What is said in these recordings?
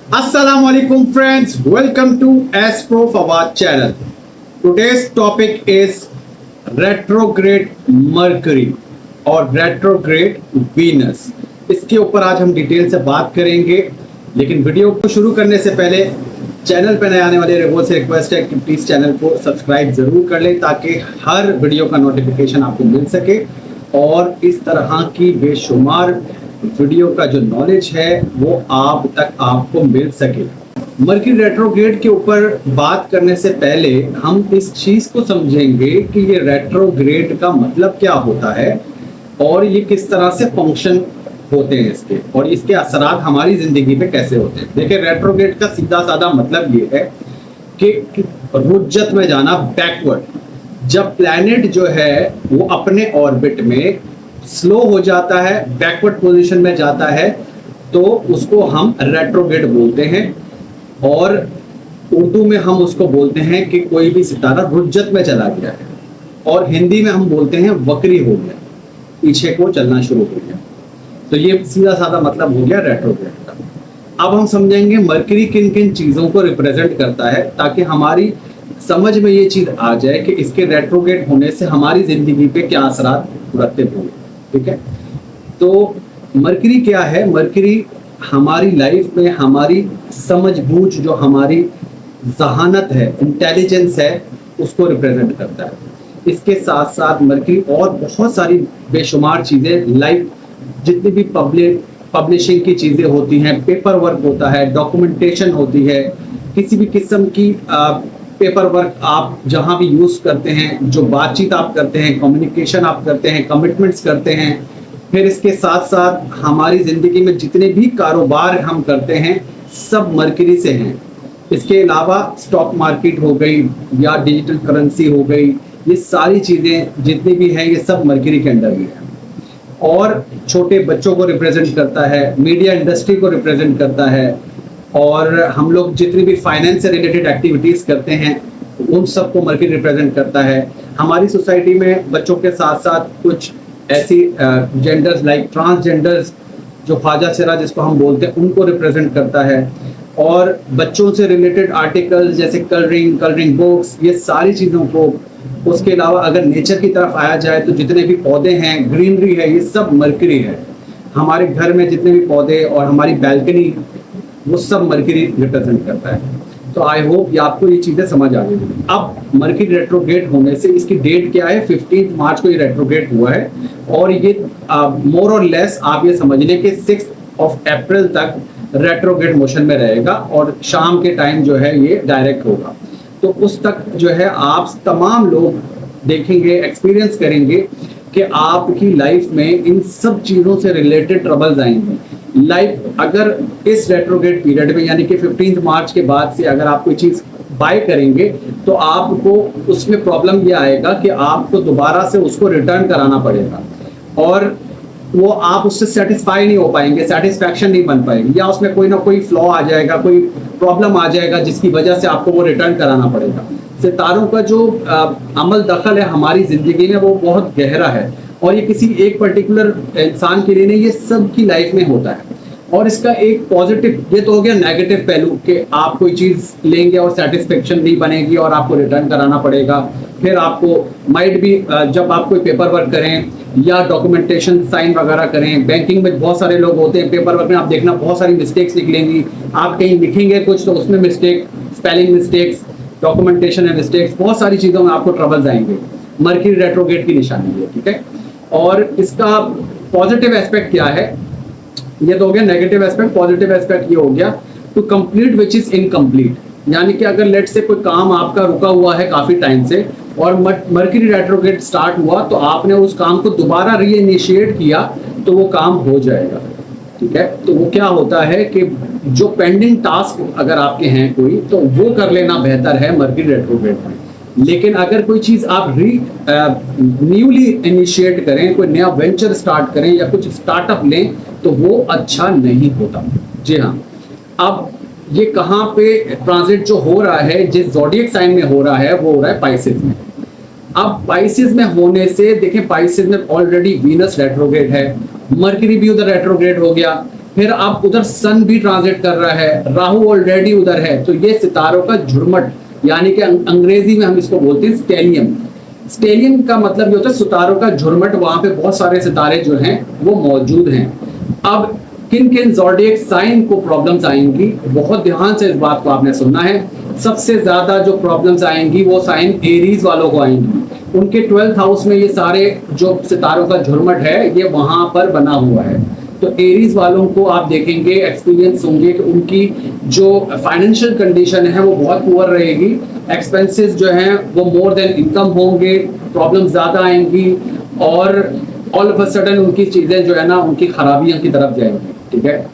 Assalamualaikum friends, welcome to Astro Fawad channel. Today's topic is retrograde Mercury और retrograde Venus. इसके ऊपर आज हम डिटेल से बात करेंगे, लेकिन वीडियो को शुरू करने से पहले चैनल पर नए आने वाले लोगों से रिक्वेस्ट है कि प्लीज़ चैनल को सब्सक्राइब ज़रूर कर लें ताकि हर वीडियो का नोटिफिकेशन आपको मिल सके और इस तरह की बेशुमार वीडियो का जो नॉलेज है वो आप तक आपको मिल सके। मर्क्यूरी रेट्रोग्रेड के ऊपर बात करने से पहले हम इस चीज़ को समझेंगे कि ये रेट्रोग्रेड का मतलब क्या होता है और ये किस तरह से फंक्शन होते हैं इसके, और इसके असरात हमारी ज़िंदगी पे कैसे होते हैं। देखिए, रेट्रोग्रेड का सीधा साधा मतलब ये है कि रुज्जत में जाना, बैकवर्ड। जब प्लैनेट जो है वो अपने ऑर्बिट में स्लो हो जाता है, बैकवर्ड पोजीशन में जाता है, तो उसको हम रेट्रोग्रेड बोलते हैं। और उर्दू में हम उसको बोलते हैं कि कोई भी सितारा रुज्जत में चला गया है, और हिंदी में हम बोलते हैं वक्री हो गया, पीछे को चलना शुरू हो गया। तो ये सीधा साधा मतलब हो गया रेट्रोग्रेड का। अब हम समझेंगे मर्क्यूरी किन किन चीज़ों को रिप्रेजेंट करता है, ताकि हमारी समझ में ये चीज़ आ जाए कि इसके रेट्रोग्रेड होने से हमारी ज़िंदगी पे क्या असरात मुरतब होंगे। ठीक है, तो मर्क्यूरी क्या है? मर्क्यूरी हमारी लाइफ में हमारी समझ-बूझ, जो हमारी ज़हानत है, इंटेलिजेंस है, उसको रिप्रेजेंट करता है। इसके साथ साथ मर्क्यूरी और बहुत सारी बेशुमार चीज़ें, लाइक जितनी भी पब्लिशिंग की चीज़ें होती हैं, पेपर वर्क होता है, डॉक्यूमेंटेशन होती है, किसी भी किस्म की पेपर वर्क आप जहाँ भी यूज़ करते हैं, जो बातचीत आप करते हैं, कम्युनिकेशन आप करते हैं, कमिटमेंट्स करते हैं, फिर इसके साथ साथ हमारी ज़िंदगी में जितने भी कारोबार हम करते हैं सब मर्क्यूरी से हैं। इसके अलावा स्टॉक मार्केट हो गई या डिजिटल करेंसी हो गई, ये सारी चीज़ें जितनी भी हैं ये सब मर्क्यूरी के अंडर में है। और छोटे बच्चों को रिप्रेजेंट करता है, मीडिया इंडस्ट्री को रिप्रेजेंट करता है, और हम लोग जितनी भी फाइनेंस से रिलेटेड एक्टिविटीज़ करते हैं उन सबको मर्क्यूरी रिप्रेजेंट करता है। हमारी सोसाइटी में बच्चों के साथ साथ कुछ ऐसी जेंडर्स लाइक ट्रांसजेंडर्स, जो ख्वाजा सिरा जिसको हम बोलते हैं, उनको रिप्रेजेंट करता है। और बच्चों से रिलेटेड आर्टिकल्स जैसे कलरिंग बुक्स, ये सारी चीज़ों को। उसके अलावा अगर नेचर की तरफ आया जाए तो जितने भी पौधे हैं, ग्रीनरी है, ये सब मर्क्यूरी है। हमारे घर में जितने भी पौधे और हमारी बैल्कनी, वो सब मर्क्यूरी रिप्रेजेंट करता है। तो आई होप ये आपको ये चीज़ें समझ आ गई। अब मर्क्यूरी रेट्रोग्रेड होने से इसकी डेट क्या है? 15 मार्च को ये रेट्रोग्रेड हुआ है, और ये मोर और लेस आप ये समझ लें कि 6 अप्रैल तक रेट्रोग्रेड मोशन में रहेगा, और शाम के टाइम जो है ये डायरेक्ट होगा। तो उस तक जो है आप तमाम लोग देखेंगे, एक्सपीरियंस करेंगे कि आपकी लाइफ में इन सब चीज़ों से रिलेटेड ट्रबल्स आएंगे। लाइक अगर इस रेट्रोग्रेड पीरियड में, यानी कि 15 मार्च के बाद से अगर आप कोई चीज़ बाय करेंगे तो आपको उसमें प्रॉब्लम ये आएगा कि आपको दोबारा से उसको रिटर्न कराना पड़ेगा, और वो आप उससे सेटिस्फाई नहीं हो पाएंगे, सेटिस्फैक्शन नहीं बन पाएगी, या उसमें कोई ना कोई फ्लॉ आ जाएगा, कोई प्रॉब्लम आ जाएगा जिसकी वजह से आपको वो रिटर्न कराना पड़ेगा। सितारों का जो अमल दखल है हमारी ज़िंदगी में वो बहुत गहरा है, और ये किसी एक पर्टिकुलर इंसान के लिए नहीं, ये सब की लाइफ में होता है। और इसका एक पॉजिटिव, ये तो हो गया नेगेटिव पहलू कि आप कोई चीज़ लेंगे और सेटिस्फेक्शन नहीं बनेगी और आपको रिटर्न कराना पड़ेगा। फिर आपको माइट भी जब आप कोई पेपर वर्क करें या डॉक्यूमेंटेशन साइन वगैरह करें, बैंकिंग में बहुत सारे लोग होते हैं, पेपर वर्क में आप देखना बहुत सारी मिस्टेक्स निकलेंगी। आप कहीं लिखेंगे कुछ तो उसमें मिस्टेक, स्पेलिंग मिस्टेक्स, डॉक्यूमेंटेशन में मिस्टेक्स, बहुत सारी चीज़ों में आपको ट्रबल्स आएंगे। मर्क्यूरी रेट्रोग्रेड की निशानी है। ठीक है, और इसका पॉजिटिव एस्पेक्ट क्या है? ये तो हो गया नेगेटिव एस्पेक्ट। पॉजिटिव एस्पेक्ट ये हो गया to complete which is incomplete, यानी कि अगर लेट से कोई काम आपका रुका हुआ है काफ़ी टाइम से और मर्क्यूरी रेट्रोग्रेड स्टार्ट हुआ तो आपने उस काम को दोबारा रीइनिशिएट किया तो वो काम हो जाएगा। ठीक है, तो वो क्या होता है कि जो पेंडिंग टास्क अगर आपके हैं कोई, तो वो कर लेना बेहतर है मर्क्यूरी रेट्रोग्रेड में। लेकिन अगर कोई चीज़ आप न्यूली इनिशिएट करें, कोई नया वेंचर स्टार्ट करें या कुछ स्टार्टअप लें, तो वो अच्छा नहीं होता। जी हाँ, अब ये कहाँ पे ट्रांजिट जो हो रहा है, जिस ज़ोडिएक साइन में हो रहा है, वो हो रहा है पाइसेस में। अब पाइसेस में होने से देखें, पाइसेस में ऑलरेडी वीनस रेट्रोग्रेड है, मर्क्यूरी भी उधर रेट्रोग्रेड हो गया, फिर अब उधर सन भी ट्रांजिट कर रहा है, राहु ऑलरेडी उधर है, तो ये सितारों का झुरमट, यानी कि अंग्रेजी में हम इसको बोलते हैं स्टेलियम। स्टेलियम का मतलब ये होता है सितारों का झुरमट, वहां पे बहुत सारे सितारे जो हैं वो मौजूद हैं। अब किन किन ज़ोडिएक साइन को प्रॉब्लम्स आएंगी, बहुत ध्यान से इस बात को आपने सुनना है। सबसे ज्यादा जो प्रॉब्लम्स आएंगी वो साइन एरीज वालों को आएंगी। उनके 12th हाउस में ये सारे जो सितारों का झुरमट है ये वहां पर बना हुआ है। तो एरीज वालों को आप देखेंगे, एक्सपीरियंस होंगे कि उनकी जो फाइनेंशियल कंडीशन है वो बहुत पुअर रहेगी, एक्सपेंसेस जो हैं वो मोर देन इनकम होंगे, प्रॉब्लम ज़्यादा आएंगी और ऑल ऑफ अ सडन उनकी चीज़ें जो है ना उनकी खराबियों की तरफ जाएंगी। ठीक है,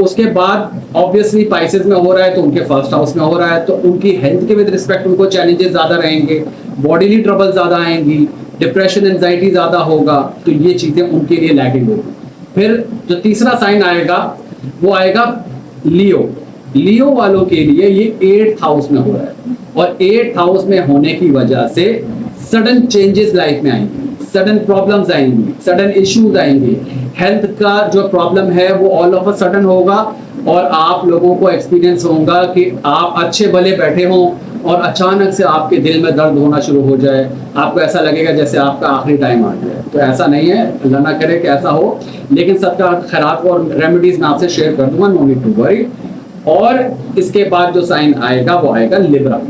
उसके बाद ऑब्वियसली पाइसेस में हो रहा है तो उनके फर्स्ट हाउस में हो रहा है, तो उनकी हेल्थ के विद रिस्पेक्ट उनको चैलेंजेस ज़्यादा रहेंगे, बॉडीली ट्रबल ज़्यादा आएंगी, डिप्रेशन एंजाइटी ज़्यादा होगा, तो ये चीज़ें उनके लिए लैकिंग होगी। फिर जो तीसरा साइन आएगा वो आएगा लियो। लियो वालों के लिए ये 8th हाउस में हो रहा है और 8th हाउस में होने की वजह से सडन चेंजेस लाइफ में आएंगे, सडन प्रॉब्लम्स आएंगी, सडन इश्यूज आएंगे। हेल्थ का जो प्रॉब्लम है वो ऑल ऑफ अ सडन होगा और आप लोगों को एक्सपीरियंस होगा कि आप अच्छे भले बैठे हों और अचानक से आपके दिल में दर्द होना शुरू हो जाए, आपको ऐसा लगेगा जैसे आपका आखिरी टाइम आ गया। तो ऐसा नहीं है, अल्लाह ना करे कि ऐसा हो, लेकिन सबका खैरात और रेमेडीज मैं आपसे शेयर कर दूंगा, नो नीड टू वरी। और इसके बाद जो साइन आएगा वो आएगा लिब्रा।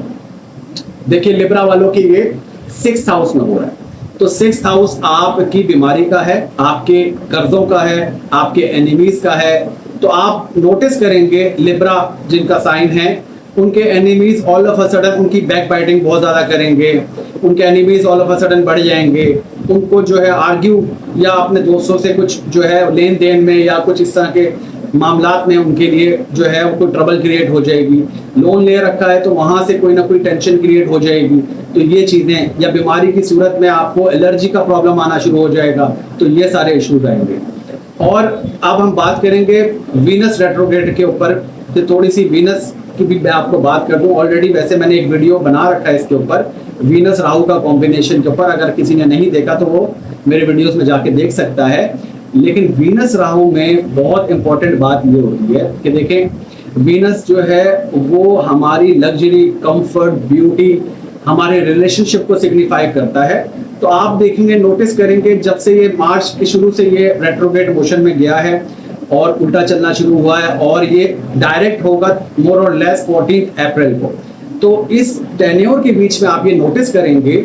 देखिए लिब्रा वालों के लिए 6th हाउस में हो रहा है, तो 6th हाउस आपकी बीमारी का है, आपके कर्जों का है, आपके एनिमीज का है। तो आप नोटिस करेंगे लिब्रा जिनका साइन है उनके enemies all of a sudden उनकी बैक बाइटिंग बहुत ज़्यादा करेंगे, उनके enemies all of a sudden बढ़ जाएंगे, उनको जो है आर्ग्यू या अपने दोस्तों से कुछ जो है लेन देन में या कुछ इस तरह के मामलात में उनके लिए जो है उनको ट्रबल क्रिएट हो जाएगी। लोन ले रखा है तो वहाँ से कोई ना कोई टेंशन क्रिएट हो जाएगी, तो ये चीज़ें, या बीमारी की सूरत में आपको एलर्जी का प्रॉब्लम आना शुरू हो जाएगा, तो ये सारे इश्यूज आएंगे। और अब हम बात करेंगे वीनस रेट्रोग्रेड के ऊपर, तो थोड़ी सी वीनस की भी मैं आपको बात कर दूं। ऑलरेडी वैसे मैंने एक वीडियो बना रखा है इसके ऊपर, वीनस राहु का कॉम्बिनेशन के ऊपर, अगर किसी ने नहीं देखा तो वो मेरे वीडियोस में जाके देख सकता है। लेकिन वीनस राहु में बहुत इंपॉर्टेंट बात ये होती है कि देखें वीनस जो है वो हमारी लग्जरी, कंफर्ट, ब्यूटी, हमारे रिलेशनशिप को सिग्निफाई करता है। तो आप देखेंगे, नोटिस करेंगे जब से ये मार्च के शुरू से ये रेट्रोग्रेड मोशन में गया है और उल्टा चलना शुरू हुआ है और ये डायरेक्ट होगा मोर और लेस 14 अप्रैल को। तो इस टेन्योर के बीच में आप ये नोटिस करेंगे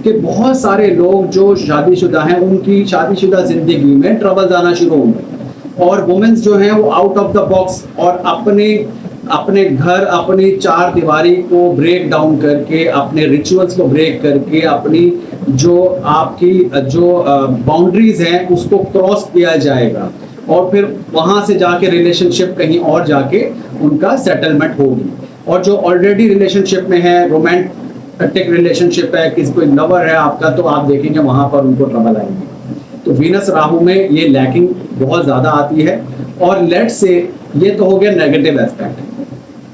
कि बहुत सारे लोग जो शादीशुदा हैं उनकी शादीशुदा जिंदगी में ट्रबल आना शुरू होंगे और वुमेन्स जो हैं वो आउट ऑफ द बॉक्स और अपने घर, अपनी चार दीवारी को ब्रेक डाउन करके, अपने रिचुअल्स को ब्रेक करके, अपनी जो आपकी जो बाउंड्रीज हैं उसको क्रॉस किया जाएगा और फिर वहां से जाके रिलेशनशिप कहीं और जाके उनका सेटलमेंट होगी। और जो ऑलरेडी रिलेशनशिप में है, रोमांटिक रिलेशनशिप है, किसी कोई लवर है आपका, तो आप देखेंगे वहां पर उनको ट्रबल आएंगे। तो वीनस राहु में ये लैकिंग बहुत ज्यादा आती है। और लेट से ये तो हो गया नेगेटिव एस्पेक्ट,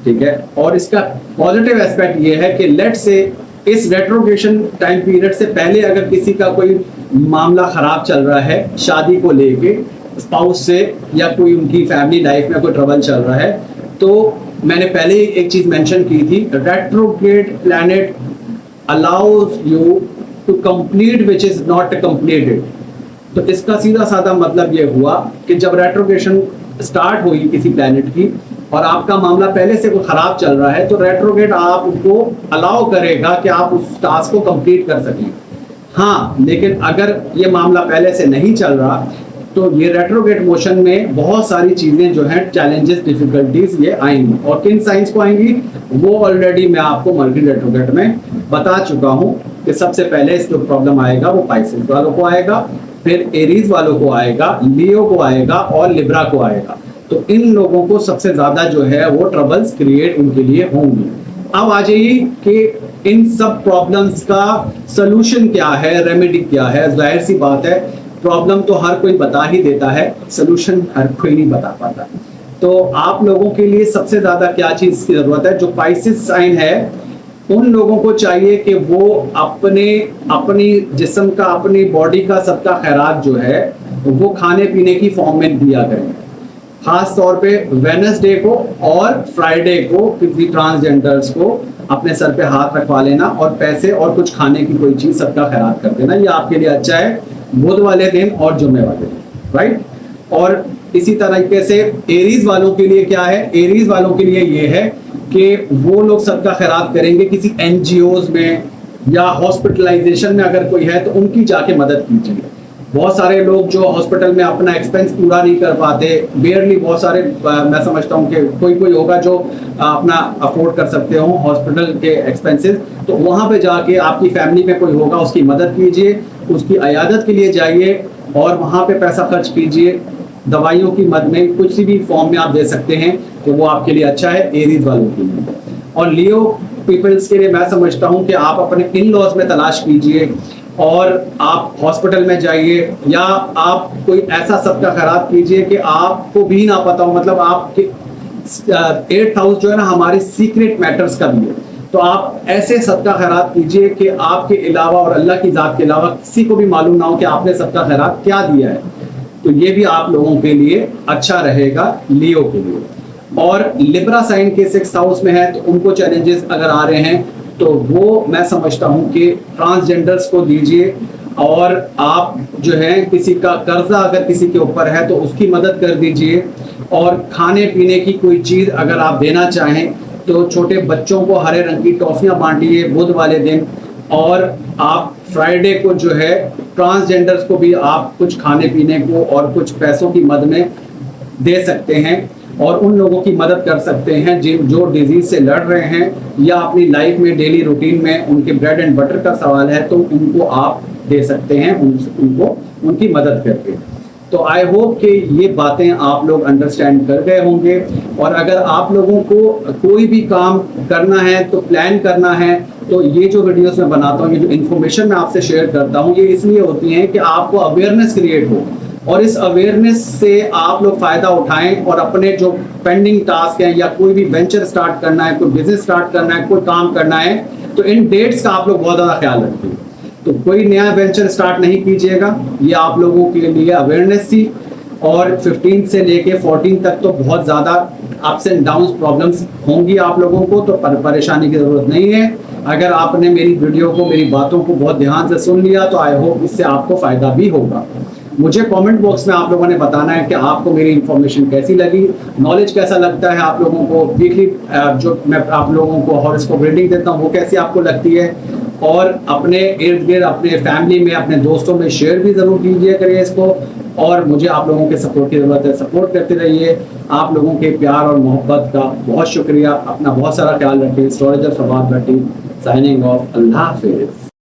ठीक है। और इसका पॉजिटिव एस्पेक्ट ये है कि लेट से इस रेट्रोग्रेशन टाइम पीरियड से पहले अगर किसी का कोई मामला खराब चल रहा है शादी को लेके, स्पाउस से, या कोई उनकी फैमिली लाइफ में कोई ट्रबल चल रहा है, तो मैंने पहले ही एक चीज मेंशन की थी, retrograde planet allows you to complete which is not completed. तो इसका सीधा साधा मतलब ये हुआ कि जब रेट्रोग्रेशन स्टार्ट हुई किसी प्लैनेट की और आपका मामला पहले से कोई खराब चल रहा है, तो रेट्रोग्रेड आपको अलाउ करेगा कि आप उस टास्क को कंप्लीट कर सकें। हाँ, लेकिन अगर ये मामला पहले से नहीं चल रहा तो ये रेट्रोग्रेड मोशन में बहुत सारी चीजें जो हैं, चैलेंजेस, डिफिकल्टीज ये आएंगी। और किन साइंस को आएंगी वो ऑलरेडी मैं आपको मर्क्यूरी रेट्रोग्रेड में बता चुका हूं कि सबसे पहले इसको प्रॉब्लम आएगा वो पाइसेस वालों को आएगा, फिर एरीज वालों को आएगा, लियो को आएगा और लिब्रा को आएगा। तो इन लोगों को सबसे ज्यादा जो है वो ट्रबल्स क्रिएट उनके लिए होंगी। अब आ जाइए कि इन सब प्रॉब्लम्स का सलूशन क्या है, रेमेडी क्या है। जाहिर सी बात है, प्रॉब्लम तो हर कोई बता ही देता है, सलूशन हर कोई नहीं बता पाता। तो आप लोगों के लिए सबसे ज्यादा क्या चीज की जरूरत है, जो पाइसेस साइन है उन लोगों को चाहिए कि वो अपनी जिस्म का, अपनी बॉडी का सबका खैरात जो है वो खाने पीने की फॉर्म में दिया करें। खास तौर पे वेडनेसडे को और फ्राइडे को किसी ट्रांसजेंडर्स को अपने सर पे हाथ रखवा लेना और पैसे और कुछ खाने की कोई चीज सबका खैरात कर देना, ये आपके लिए अच्छा है बुध वाले दिन और जुम्मे वाले दिन, राइट। और इसी तरीके से एरीज वालों के लिए क्या है, एरीज वालों के लिए ये है कि वो लोग सबका खैरात करेंगे किसी एनजीओज में या हॉस्पिटलाइजेशन में अगर कोई है तो उनकी जाके मदद कीजिए। बहुत सारे लोग जो हॉस्पिटल में अपना एक्सपेंस पूरा नहीं कर पाते, बेयरली, बहुत सारे मैं समझता हूँ कि कोई होगा जो अपना अफोर्ड कर सकते हो हॉस्पिटल के एक्सपेंसेस, तो वहाँ पे जाके आपकी फैमिली में कोई होगा उसकी मदद कीजिए, उसकी अयादत के लिए जाइए और वहाँ पे पैसा खर्च कीजिए। दवाइयों की मद में कुछ भी फॉर्म में आप दे सकते हैं, तो वो आपके लिए अच्छा है एरीज वालों के लिए। और लियो पीपल्स के लिए मैं समझता हूँ कि आप अपने इन लॉज में तलाश कीजिए और आप हॉस्पिटल में जाइए या आप कोई ऐसा सबका खैरात कीजिए कि आपको भी ना पता हो, मतलब आपके 8th हाउस जो है ना हमारे सीक्रेट मैटर्स का भी है, तो आप ऐसे सबका खैरात कीजिए कि आपके अलावा और अल्लाह की जात के अलावा किसी को भी मालूम ना हो कि आपने सबका खैरात क्या दिया है, तो ये भी आप लोगों के लिए अच्छा रहेगा लियो के लिए। और लिब्रा साइन के 6th हाउस में है तो उनको चैलेंजेस अगर आ रहे हैं तो वो मैं समझता हूं कि ट्रांसजेंडर्स को दीजिए और आप जो है किसी का कर्जा अगर किसी के ऊपर है तो उसकी मदद कर दीजिए। और खाने पीने की कोई चीज़ अगर आप देना चाहें तो छोटे बच्चों को हरे रंग की टॉफियां बांटिए बुध वाले दिन। और आप फ्राइडे को जो है ट्रांसजेंडर्स को भी आप कुछ खाने पीने को और कुछ पैसों की मद में दे सकते हैं और उन लोगों की मदद कर सकते हैं जो डिजीज से लड़ रहे हैं या अपनी लाइफ में डेली रूटीन में उनके ब्रेड एंड बटर का सवाल है तो उनको आप दे सकते हैं उनको उनकी मदद करके। तो आई होप कि ये बातें आप लोग अंडरस्टैंड कर गए होंगे। और अगर आप लोगों को कोई भी काम करना है तो प्लान करना है तो ये जो वीडियोस मैं बनाता हूँ, ये जो इन्फॉर्मेशन मैं आपसे शेयर करता हूँ, ये इसलिए होती है कि आपको अवेयरनेस क्रिएट हो और इस अवेयरनेस से आप लोग फ़ायदा उठाएं और अपने जो पेंडिंग टास्क हैं या कोई भी वेंचर स्टार्ट करना है, कोई बिजनेस स्टार्ट करना है, कोई काम करना है, तो इन डेट्स का आप लोग बहुत ज़्यादा ख्याल रखें। तो कोई नया वेंचर स्टार्ट नहीं कीजिएगा, ये आप लोगों के लिए अवेयरनेस थी। और 15 से लेके 14 तक तो बहुत ज़्यादा अप्स एंड डाउन्स प्रॉब्लम्स होंगी आप लोगों को, तो परेशानी की ज़रूरत नहीं है। अगर आपने मेरी वीडियो को, मेरी बातों को बहुत ध्यान से सुन लिया तो आई होप इससे आपको फ़ायदा भी होगा। मुझे कमेंट बॉक्स में आप लोगों ने बताना है कि आपको मेरी इन्फॉर्मेशन कैसी लगी, नॉलेज कैसा लगता है आप लोगों को, वीकली जो मैं आप लोगों को हॉरोस्कोप रीडिंग देता हूँ वो कैसी आपको लगती है। और अपने इर्द गिर्द, अपने फैमिली में, अपने दोस्तों में शेयर भी ज़रूर कीजिए करिए इसको। और मुझे आप लोगों के सपोर्ट की ज़रूरत है, सपोर्ट करते रहिए। आप लोगों के प्यार और मोहब्बत का बहुत शुक्रिया। अपना बहुत सारा ख्याल रखिए। एस्ट्रोलॉजर फवाद भट्टी साइनिंग ऑफ। अल्लाह हाफिज़।